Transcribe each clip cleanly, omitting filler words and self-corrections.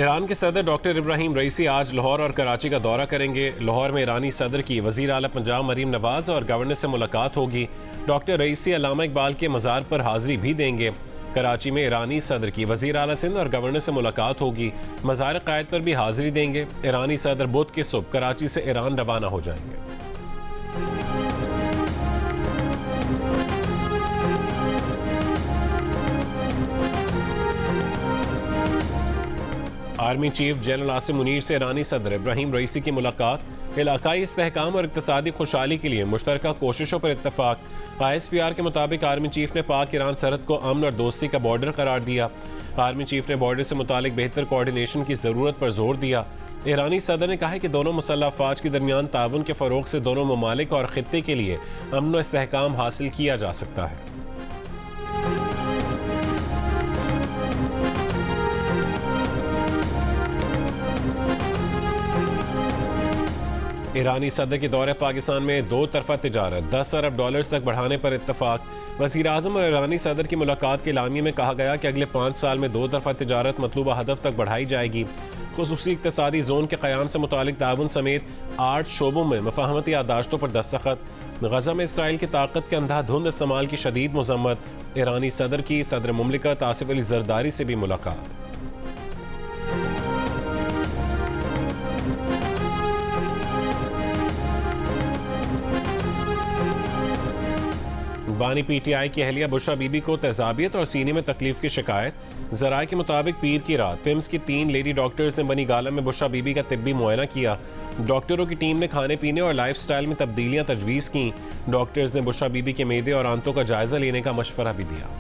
Iran के सदर doctor Ibrahim रईसी आज लाहौर और कराची का दौरा करेंगे। लाहौर में ईरानी सदर की वज़ीर आला पंजाब मरीम नवाज और गवर्नर से मुलाकात होगी। डॉक्टर रईसी अल्लामा इकबाल के मज़ार पर हाज़िरी भी देंगे। कराची में ईरानी सदर की वज़ीर आला सिंध और गवर्नर से मुलाकात होगी। मज़ार क़ायद पर भी हाज़िरी देंगे। ईरानी सदर बुध की सुबह कराची से ईरान रवाना हो जाएंगे। Army chief general Asim Munir से ईरानी सदर इब्राहिम रईसी की मुलाकात। इलाकाई इस्तेहकाम और इक़्तिसादी खुशहाली के लिए मुश्तरका कोशिशों पर इत्तफाक। ISPR के मुताबिक आर्मी चीफ ने पाक ईरान सरहद को अमन और दोस्ती का बॉर्डर करार दिया। आर्मी चीफ ने बॉर्डर से मुतालिक बेहतर कोऑर्डिनेशन की ज़रूरत पर जोर दिया। ईरानी सदर ने कहा कि दोनों मुसल्लह अफ़वाज के दरमियान ताउन के फ़रोग़ से दोनों ममालिक और ख़ित्ते के लिए अमन और इस्तेहकाम हासिल किया जा सकता है। ईरानी सदर के दौरे पाकिस्तान में दो तरफा तिजारत $10 अरब तक बढ़ाने पर इत्तफाक। वज़ीर आज़म और ईरानी सदर की मुलाकात के एलामिया में कहा गया कि अगले 5 साल में दो तरफा तिजारत मतलूबा हदफ तक बढ़ाई जाएगी। खुसूसी इक़्तिसादी जोन के क़याम से मुतालिक ताउन समेत 8 शोबों में मफ़ाहमती यादाश्तों पर दस्तखत। गज़ा में इसराइल की ताकत के अंधाधुंध इस्तेमाल की शदीद मज़म्मत। ईरानी सदर की सदर मुमलिकत आसिफ अली ज़रदारी से भी मुलाकात। बानी PTI की अहलिया बुशरा बीबी को तेजाबियत और सीने में तकलीफ की शिकायत। ज़राए के मुताबिक पीर की रात पिम्स की 3 लेडी डॉक्टर्स ने बनी गाला में बुशरा बीबी का तिब्बी मुआयना किया। डॉक्टरों की टीम ने खाने पीने और लाइफ स्टाइल में तब्दीलियाँ तजवीज़ की। डॉक्टर्स ने बुशरा बीबी के मेदे और आंतों का जायजा लेने का मशवरा भी दिया।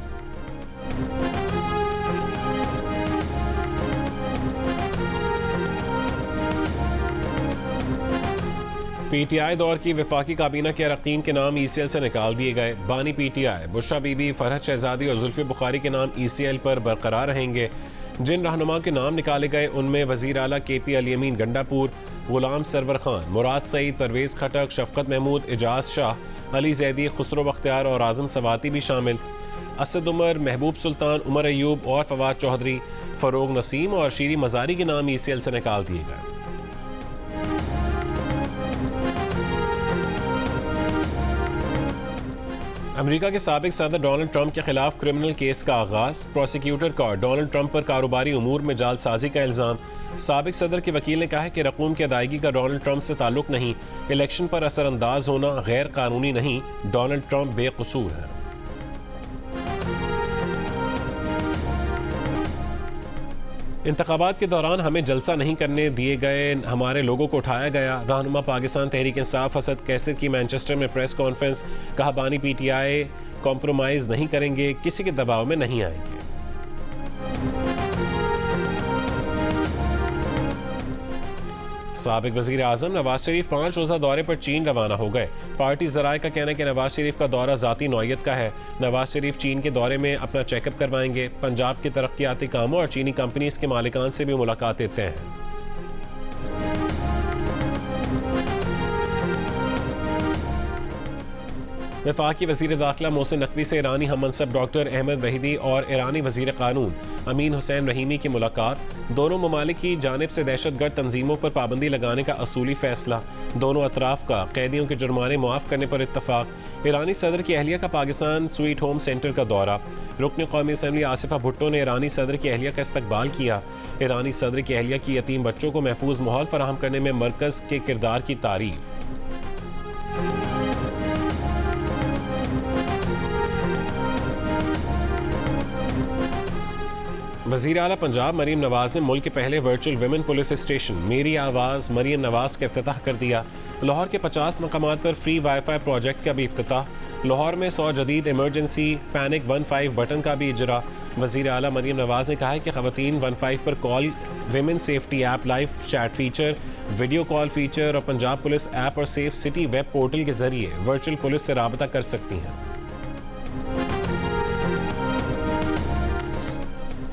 PTI दौर की वफाकी काबीना के अरकान के नाम ECL से निकाल दिए गए। बानी PTI बुशरा बीबी, फरहत शहजादी और जुल्फ़ी बुखारी के नाम ECL पर बरकरार रहेंगे। जिन रहनुमा के नाम निकाले गए उनमें वज़ीर आला KP अली अमीन गंडापुर, गुलाम सरवर खान, मुराद सईद, परवेज़ खटक, शफ़क़त महमूद, एजाज शाह, अली जैदी, खुसरो बख्तियार और आज़म सवाती भी शामिल। असद उमर, महबूब सुल्तान, उमर अयूब और फवाद चौधरी, फ़रोग नसीम और शीरी मज़ारी के नाम ECL से निकाल दिए गए। अमेरिका के साबिक सदर डोनाल्ड ट्रंप के खिलाफ क्रिमिनल केस का आगाज। प्रोसिक्यूटर का डोनाल्ड ट्रंप पर कारोबारी उमूर में जालसाजी का इल्ज़ाम। साबिक सदर के वकील ने कहा है कि रकूम की अदायगी का डोनाल्ड ट्रंप से ताल्लुक नहीं। इलेक्शन पर असरअंदाज होना गैर कानूनी नहीं। डोनाल्ड ट्रंप बेकसूर है। इंतखाबात के दौरान हमें जलसा नहीं करने दिए गए, हमारे लोगों को उठाया गया। रहनुमा पाकिस्तान तहरीक इंसाफ असद कैसर की मैनचेस्टर में प्रेस कॉन्फ्रेंस। कहा बानी PTI कॉम्प्रोमाइज़ नहीं करेंगे, किसी के दबाव में नहीं आएंगे। साबिक वज़ीर आज़म नवाज शरीफ 5 रोज़ा दौरे पर चीन रवाना हो गए। पार्टी ज़राए का कहना है कि नवाज शरीफ का दौरा ज़ाती नौयत का है। नवाज शरीफ चीन के दौरे में अपना चेकअप करवाएंगे। पंजाब के तरक्याती कामों और चीनी कंपनीज के मालिकान से भी मुलाकात देते हैं। वफाकी वज़ीर दाखिला मोहसिन नकवी से ईरानी हम मनसब डॉक्टर अहमद वहीदी और ईरानी वज़ीर क़ानून अमीन हुसैन रहीमी की मुलाकात। दोनों ममालिक की जानिब से दहशतगर्द तंजीमों पर पाबंदी लगाने का असूली फैसला। दोनों अतराफ का कैदियों के जुर्माने मुआफ़ करने पर इत्तफाक। ईरानी सदर की अहलिया का पाकिस्तान स्वीट होम सेंटर का दौरा। रुकन कौमी असम्बली आसिफा भुट्टो ने ईरानी सदर की अहलिया का इस्तकबाल किया। ईरानी सदर की अहलिया की यतीम बच्चों को महफूज माहौल फराहम करने में मरकज़ के किरदार की तारीफ। वज़ीर आला पंजाब मरीम नवाज ने मुल्क के पहले वर्चुअल वुमेन पुलिस स्टेशन मेरी आवाज़ मरीम नवाज का इफ्तिताह कर दिया। लाहौर के 50 मकामात पर फ्री वाईफाई प्रोजेक्ट का भी इफ्तिताह। लाहौर में 100 जदीद इमरजेंसी पैनिक 15 बटन का भी इजरा। वज़ीर आला मरीम नवाज ने कहा है कि ख़वातीन 15 पर call, women safety app, live chat feature, video call feature और पंजाब पुलिस ऐप और सेफ सिटी वेब पोर्टल के ज़रिए वर्चुअल पुलिस से राबता कर सकती हैं।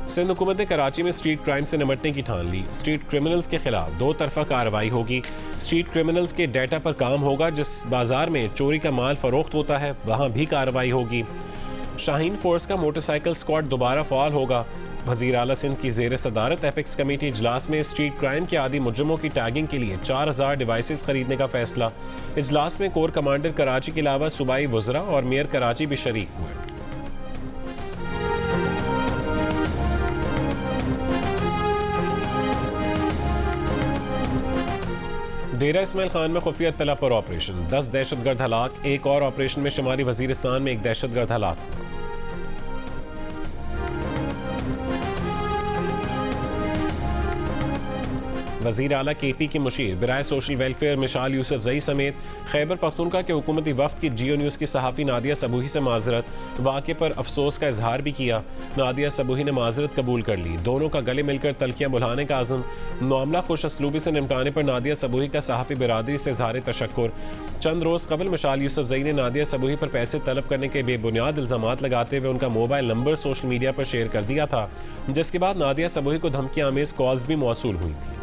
सिंध हुकूमत ने कराची में स्ट्रीट क्राइम से निपटने की ठान ली। स्ट्रीट क्रिमिनल्स के खिलाफ 2 तरफा कार्रवाई होगी। स्ट्रीट क्रिमिनल्स के डाटा पर काम होगा। जिस बाजार में चोरी का माल फरोख्त होता है वहाँ भी कार्रवाई होगी। शाहीन फोर्स का मोटरसाइकिल स्क्वाड दोबारा फ़ाल होगा। वज़ीर आला सिंध की ज़ेर सदारत एपिक्स कमेटी इजलास में स्ट्रीट क्राइम के आदी मुजरमों की टैगिंग के लिए 4000 डिवाइसेस खरीदने का फैसला। इजलास में कोर कमांडर कराची के अलावा सूबाई वज़रा और मेयर कराची भी शरीक हुए। डेरा इस्माइल खान में खुफिया इत्तला पर ऑपरेशन, 10 दहशतगर्द हलाक। एक और ऑपरेशन में शुमारी वजीरिस्तान में एक दहशतगर्द हलाक। वज़ीर आला KP की मुशीर बराए सोशल वेलफेयर मिशाल यूसुफ जई समेत खैबर पख्तूनख्वा के हुकूमती वफ्द की जियो न्यूज़ की सहाफ़ी नादिया सबूही से माजरत। वाक़े पर अफसोस का इजहार भी किया। नादिया सबूही ने माजरत कबूल कर ली। दोनों का गले मिलकर तलखियाँ बुलाने का आज़म। मामला खुश असलूबी से निपटाने पर नादिया सबूही का सहाफ़ी बिरादरी से इजहार तशक्कुर। चंद रोज़ कबल मिशाल यूसुफ जई ने नादिया सबूही पर पैसे तलब करने के बेबुनियाद इल्ज़ामात लगाते हुए उनका मोबाइल नंबर सोशल मीडिया पर शेयर कर दिया था, जिसके बाद नादिया सबूही को धमकी आमेज़ कॉल्स भी मौसूल हुई थी।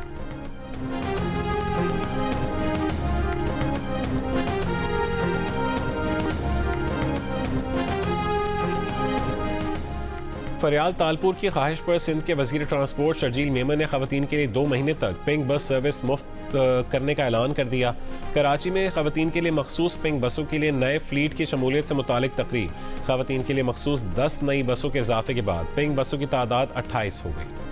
फरियाल तालपुर की ख्वाहिश पर सिंध के वज़ीर ट्रांसपोर्ट शर्जील मेमन ने ख़वातीन के लिए 2 महीने तक पिंक बस सर्विस मुफ्त करने का ऐलान कर दिया। कराची में ख़वातीन के लिए मखसूस पिंक बसों के लिए नए फ्लीट की शमूलियत से मुतालिक तकरीर। ख़वातीन के लिए मखसूस 10 नई बसों के इजाफे के बाद पिंक बसों की तादाद 28 हो गई।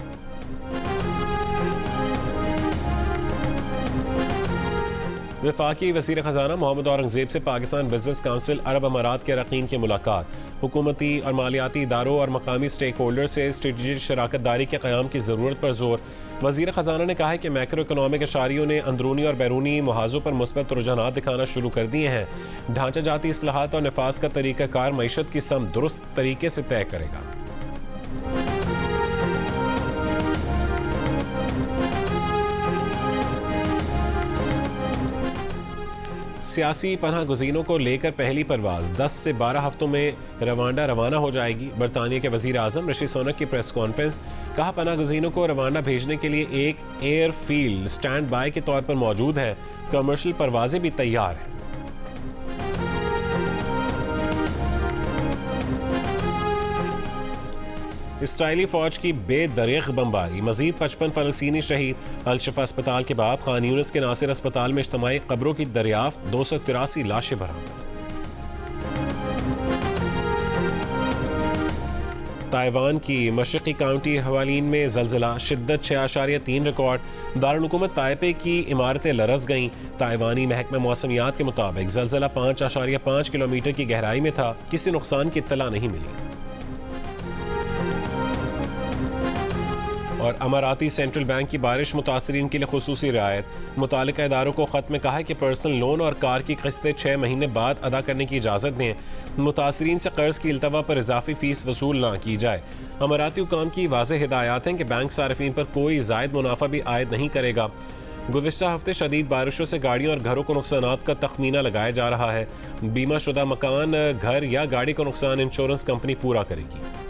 वफाकी वज़ीर ख़जाना मोहम्मद औरंगज़ेब से पाकिस्तान बिजनेस काउंसिल अरब अमारात के अरकान की मुलाकात। हुकूमती और मालियाती इदारों और मकामी स्टेक होल्डर से स्ट्रेटजिक शराकत दारी के क़याम की ज़रूरत पर जोर। वज़ीर ख़जाना ने कहा है कि मैक्रो इकनॉमिक अशारियों ने अंदरूनी और बैरूनी मुहाज़ों पर मुस्बत रुझानात दिखाना शुरू कर दिए हैं। ढांचा जाती इस्लाहात और नफाज का तरीक़ाकार मईशत की सम दुरुस्त तरीके से तय करेगा। सियासी पनाह गुज़ीनों को लेकर पहली परवाज़ 10 से 12 हफ्तों में रवांडा रवाना हो जाएगी। बरतानिया के वज़ीर आज़म ऋषि सुनक की प्रेस कॉन्फ्रेंस। कहा, पनाह गुज़ीनों को रवांडा भेजने के लिए एक एयर फील्ड स्टैंड बाय के तौर पर मौजूद है। कमर्शियल परवाजें भी तैयार हैं। इसराइली फौज की बेदरिग बमबारी, मजीद 55 फ़लस्तीनी शहीद। अल-शिफा अस्पताल के बाद खान यूनिस के नासिर अस्पताल में इज्तिमाई कब्रों की दरियाफ्त, 283 लाशें बरामद। ताइवान की मशरक़ी काउंटी हवालीन में ज़लज़ला, शिद्दत 6.3 रिकॉर्ड। दारुल हुकूमत ताइपे की इमारतें लरज़ गईं। ताइवानी महकमा मौसमियात के मुताबिक ज़लज़ला 5.5 किलोमीटर की गहराई में था। किसी नुकसान की इत्तला नहीं मिली। और अमाराती सेंट्रल बैंक की बारिश मुतासरीन के लिए खुसूसी रियायत। मुतालिका इदारों को ख़त में कहा है कि पर्सनल लोन और कार की किस्तें 6 महीने बाद अदा करने की इजाज़त दें। मुतासरीन से कर्ज की इल्तवा पर इजाफी फ़ीस वसूल ना की जाए। अमाराती हुकाम की वाज़ेह हिदायत हैं कि बैंक सारिफीन पर कोई ज़ायद मुनाफा भी आयद नहीं करेगा। गुज़िश्ता हफ्ते शदीद बारिशों से गाड़ियों और घरों को नुकसानात का तखमीना लगाया जा रहा है। बीमा शुदा मकान, घर या गाड़ी को नुकसान इंश्योरेंस कंपनी पूरा करेगी।